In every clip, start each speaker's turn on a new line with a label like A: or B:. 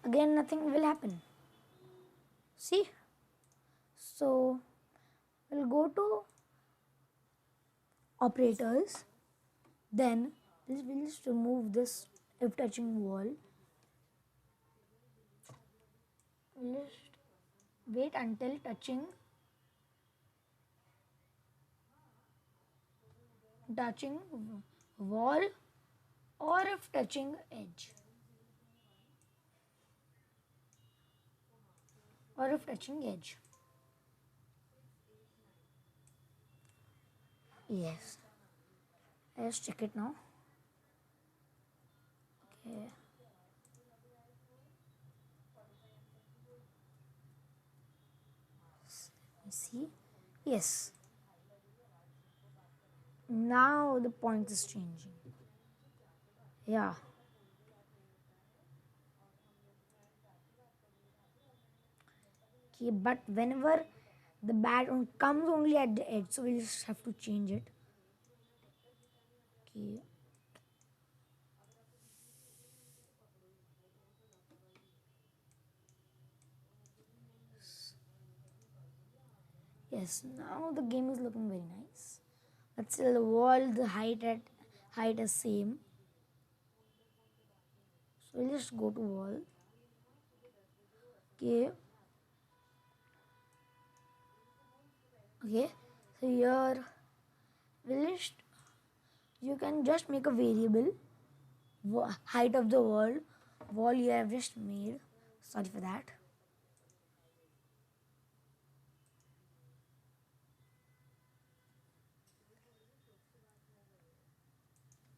A: again nothing will happen. See? So we'll go to operators, then we'll just remove this if touching wall. We'll just wait until touching wall or if touching edge or if touching edge. Yes, let's check it now. Okay, let me see. Yes, now the point is changing. Yeah. Okay, but whenever the bat comes only at the edge, so we just have to change it. Okay. Yes, now the game is looking very nice. But still the wall, the height is same. So we'll just go to wall. Okay. Okay. So here you can just make a variable height of the wall you have just made. Sorry for that.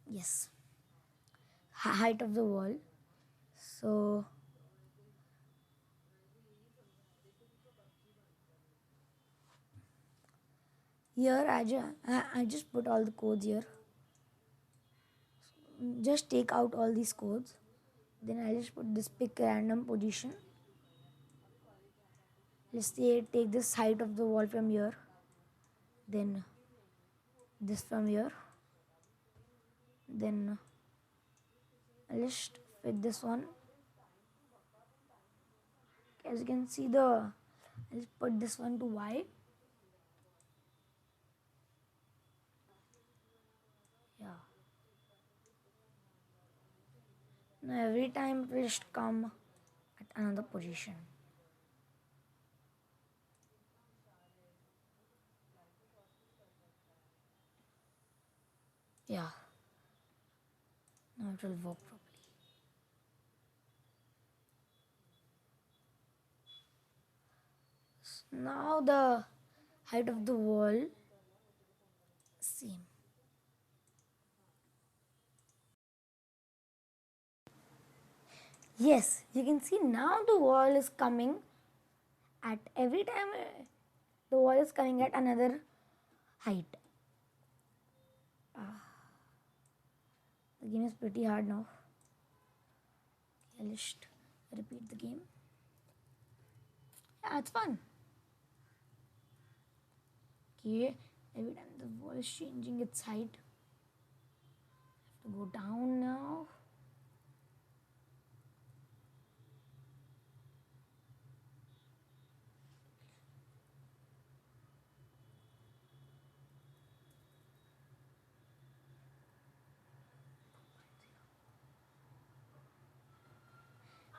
A: Yes, height of the wall. So here I just put all the codes here. Just take out all these codes. Then I'll just put this pick random position. Let's say take this height of the wall from here. Then this from here. Then I'll just fit this one. As you can see I'll put this one to Y. Yeah. Now every time it will just come at another position. Yeah. Now it will work properly. Now the height of the wall same. Yes, you can see now the wall is coming at every time the wall is coming at another height. The game is pretty hard now. Okay, I'll just repeat the game. Yeah, it's fun. Okay, every time the wall is changing its height. I have to go down now.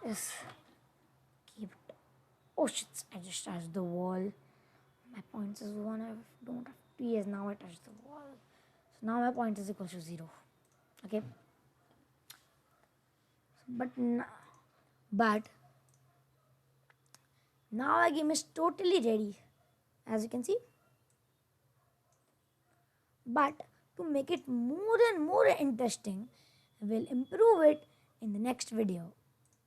A: Yes. Keep it. Oh shit, I just touched the wall. My points is 1. I don't have 2 years. Now I touched the wall. So now my point is equal to 0. Okay. But now our game is totally ready. As you can see. But to make it more and more interesting, we'll improve it in the next video.